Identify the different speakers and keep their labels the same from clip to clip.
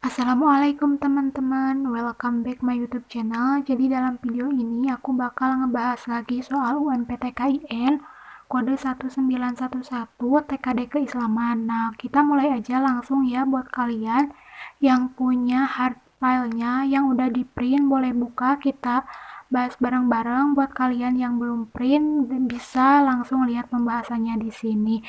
Speaker 1: Assalamualaikum teman-teman, welcome back my YouTube channel. Jadi dalam video ini aku bakal ngebahas lagi soal UNPTKIN kode 1911 TKD Keislaman. Nah, kita mulai aja langsung ya buat kalian yang punya hard filenya yang udah di print boleh buka, kita bahas bareng-bareng. Buat kalian yang belum print bisa langsung lihat pembahasannya di sini.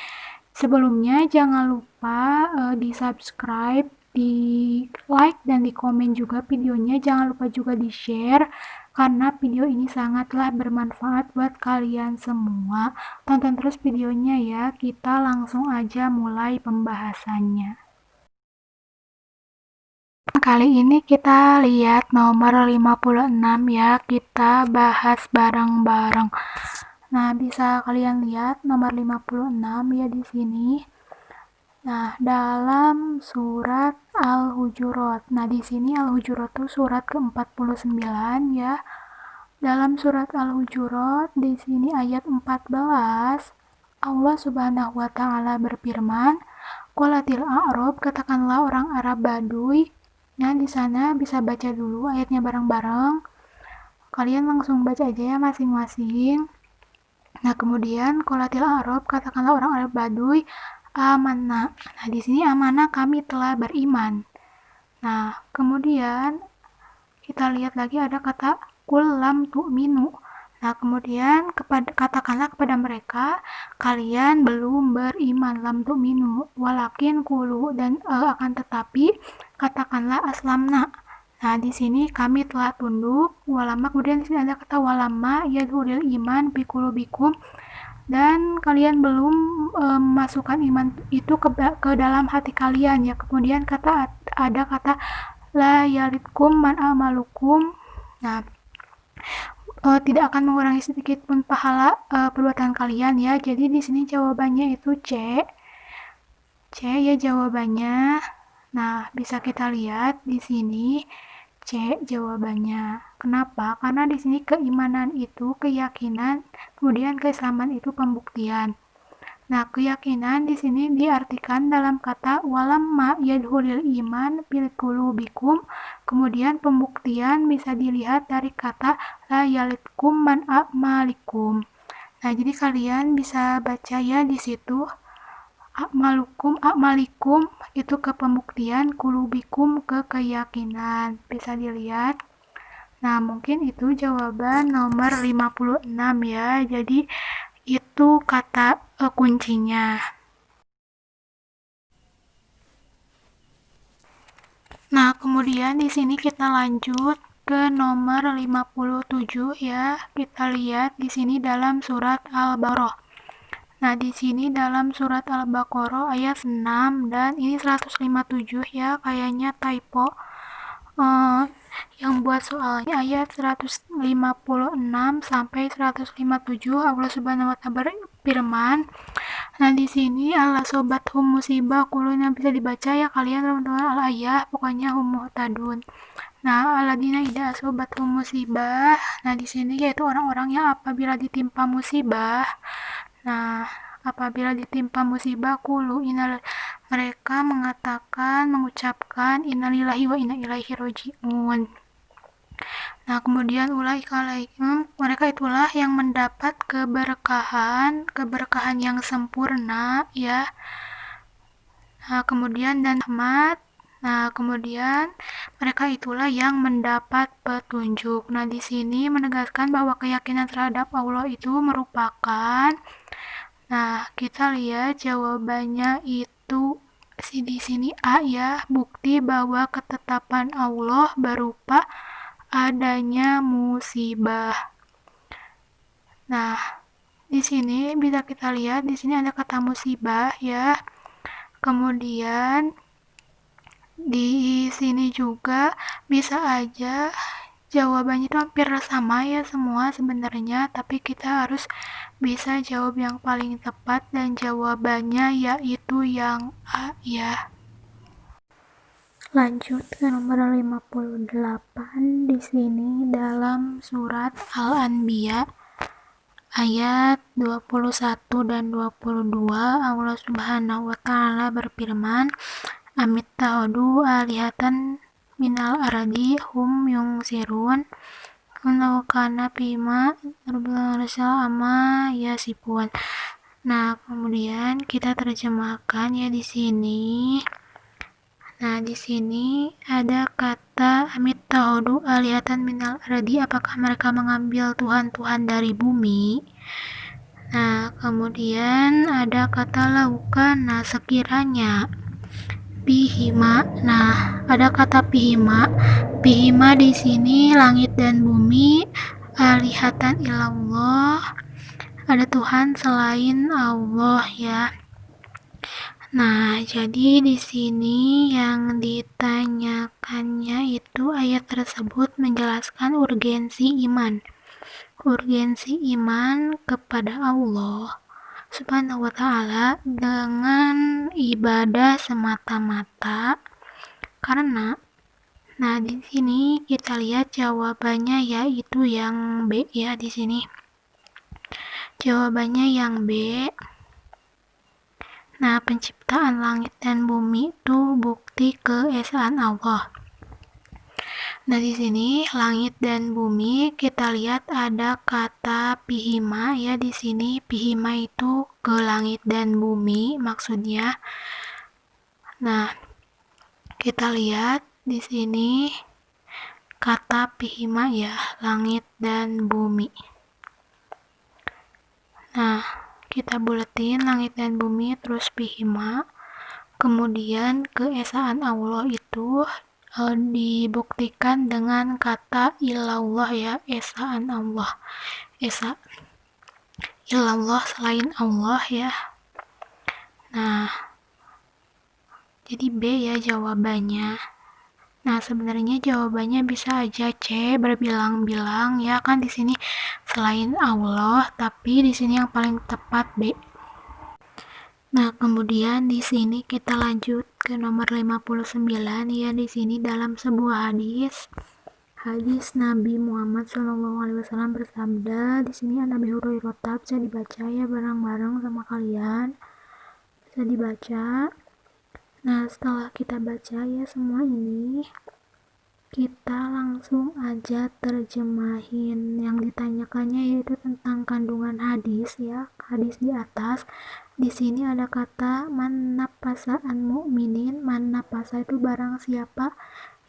Speaker 1: Sebelumnya jangan lupa di subscribe, di like dan di komen juga videonya. Jangan lupa juga di share karena video ini sangatlah bermanfaat buat kalian semua. Tonton terus videonya ya. Kita langsung aja mulai pembahasannya. Kali ini kita lihat nomor 56 ya. Kita bahas bareng-bareng. Nah, bisa kalian lihat nomor 56 ya di sini. Nah, dalam surat Al-Hujurat. Nah, di sini Al-Hujurat itu surat ke-49 ya. Dalam surat Al-Hujurat di sini ayat 14 Allah Subhanahu wa taala berfirman, "Qalatil a'rab," katakanlah orang Arab Baduy. Nah, di sana bisa baca dulu ayatnya bareng-bareng. Kalian langsung baca aja ya masing-masing. Nah, kemudian qalatil a'rab, katakanlah orang Arab Baduy, amanah. Nah, di sini amanah kami telah beriman. Nah, kemudian kita lihat lagi ada kata kul lam tu'minu. Nah, kemudian katakanlah kepada mereka, kalian belum beriman, lam tu'minu, walakin kulu, dan akan tetapi katakanlah aslamna. Nah, di sini kami telah tunduk, walama, kemudian di sini ada kata walama yadhuril iman bi qulubikum, dan kalian belum memasukkan iman itu ke dalam hati kalian ya. Kemudian ada kata la yalitkum man amalukum. Nah, tidak akan mengurangi sedikit pun pahala perbuatan kalian ya. Jadi di sini jawabannya itu C. C ya jawabannya. Nah, bisa kita lihat di sini C jawabannya. Kenapa? Karena di sini keimanan itu keyakinan, kemudian keislaman itu pembuktian. Nah, keyakinan di sini diartikan dalam kata walamma yadhuril iman bil qulubikum. Kemudian pembuktian bisa dilihat dari kata la yalitkum man a'malikum. Nah, jadi kalian bisa baca ya di situ a'malikum itu ke pembuktian, qulubikum ke keyakinan. Bisa dilihat. Nah, mungkin itu jawaban nomor 56 ya. Jadi itu kata kuncinya. Nah, kemudian di sini kita lanjut ke nomor 57 ya. Kita lihat di sini dalam surat Al-Baqarah. Nah, di sini dalam surat Al-Baqarah ayat 6 dan ini 157 ya, kayaknya typo. Yang buat soalnya ayat 156 sampai 157 Allah Subhanahu wa taala berfirman. Nah, di sini Allah sobat hum musibah kulun yang bisa dibaca ya kalian teman-teman al ayah pokoknya hum muhtadun. Nah, aladina ida sobat hum musibah. Nah, di sini yaitu orang-orang yang apabila ditimpa musibah. Nah, apabila ditimpa musibah kulu inal, mereka mengucapkan innalillahi wa inna ilaihi roji'un. Nah, kemudian ulaika alaihim, mereka itulah yang mendapat keberkahan yang sempurna ya. Nah, kemudian dan rahmat. Nah, kemudian mereka itulah yang mendapat petunjuk. Nah, di sini menegaskan bahwa keyakinan terhadap Allah itu merupakan. Nah, kita lihat jawabannya itu di sini A ya, bukti bahwa ketetapan Allah berupa adanya musibah. Nah, di sini bisa kita lihat di sini ada kata musibah ya. Kemudian di sini juga bisa aja jawabannya itu hampir sama ya semua sebenarnya, tapi kita harus bisa jawab yang paling tepat dan jawabannya yaitu yang A ya. Lanjut ke nomor 58 di sini dalam surat Al-Anbiya ayat 21 dan 22 Allah Subhanahu wa taala berfirman, amit tahodu alihatan minal aradi hum yungsirun kalau kana pima terbelakang ama ya sipuan. Nah, kemudian kita terjemahkan ya di sini. Nah, di sini ada kata amit tahodu alihatan minal aradi, apakah mereka mengambil tuhan-tuhan dari bumi? Nah, kemudian ada kata laukan, nah sekiranya pihima. Nah, ada kata pihima. Pihima di sini langit dan bumi alihatan ilallah. Ada Tuhan selain Allah ya. Nah, jadi di sini yang ditanyakannya itu ayat tersebut menjelaskan urgensi iman. Urgensi iman kepada Allah Subhanahu wa ta'ala dengan ibadah semata-mata. Karena nah di sini kita lihat jawabannya yaitu yang B ya di sini. Jawabannya yang B. Nah, penciptaan langit dan bumi itu bukti keesaan Allah. Nah, di sini langit dan bumi kita lihat ada kata pihima ya di sini. Pihima itu ke langit dan bumi maksudnya. Nah, kita lihat di sini kata pihima ya, langit dan bumi. Nah, kita buletin langit dan bumi terus pihima. Kemudian keesaan Allah itu dibuktikan dengan kata ilallah ya, esaan Allah. Esa ilallah selain Allah ya. Nah, jadi B ya jawabannya. Nah, sebenarnya jawabannya bisa aja C berbilang-bilang ya kan di sini selain Allah, tapi di sini yang paling tepat B. Nah, kemudian di sini kita lanjut ke nomor 59 ya di sini dalam sebuah hadis Nabi Muhammad SAW bersabda. Di sini ada Abi Hurairah, bisa dibaca ya bareng-bareng sama kalian. Bisa dibaca. Nah, setelah kita baca ya semua ini, kita langsung aja terjemahin yang ditanyakannya yaitu tentang kandungan hadis ya, hadis di atas. Di sini ada kata man napasa an mu'minin. Man napasa itu barang siapa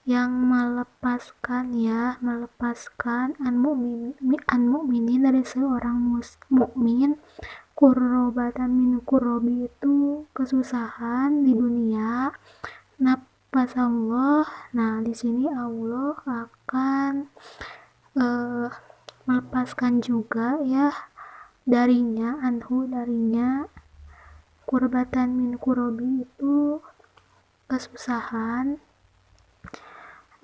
Speaker 1: yang melepaskan ya, melepaskan an mu'minin dari seorang mukmin kurobatan min kurobi itu kesusahan di dunia. Pas Allah, nah di sini Allah akan melepaskan juga ya darinya, anhu darinya, kurbatan min kurobi itu kesusahan.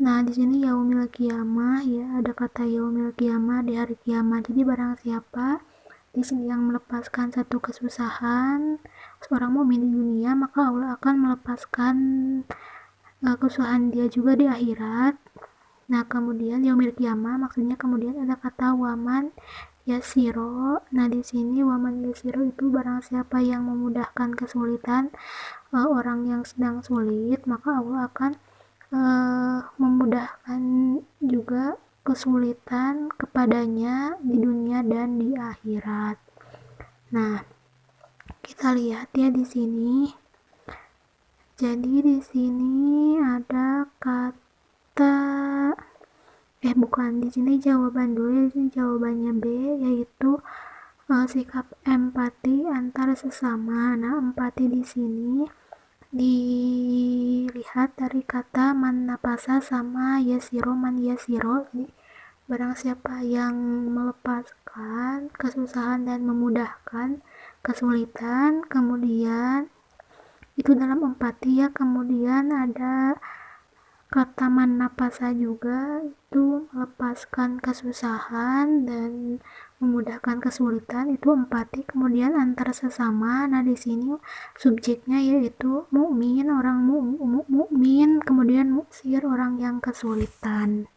Speaker 1: Nah di sini yaumil qiyamah ya, ada kata yaumil qiyamah di hari kiamat. Jadi barang siapa di sini yang melepaskan satu kesusahan seorang mukmin di dunia, maka Allah akan melepaskan kesusahan dia juga di akhirat. Nah, kemudian yaumil qiyamah maksudnya kemudian ada kata waman yasiro. Nah, di sini waman yasiro itu barang siapa yang memudahkan kesulitan orang yang sedang sulit, maka Allah akan memudahkan juga kesulitan kepadanya di dunia dan di akhirat. Nah, kita lihat ya di sini. Jadi di sini ada kata bukan, di sini jawaban dulu. Di sini jawabannya B yaitu sikap empati antar sesama. Nah, empati di sini dilihat dari kata man napasa sama yasiro man yasiro. Jadi barang siapa yang melepaskan kesusahan dan memudahkan kesulitan, kemudian itu dalam empati ya. Kemudian ada kata man napasa juga, itu melepaskan kesusahan dan memudahkan kesulitan, itu empati. Kemudian antar sesama. Nah, di sini subjeknya yaitu mukmin, orang mukmin, kemudian muksir, orang yang kesulitan.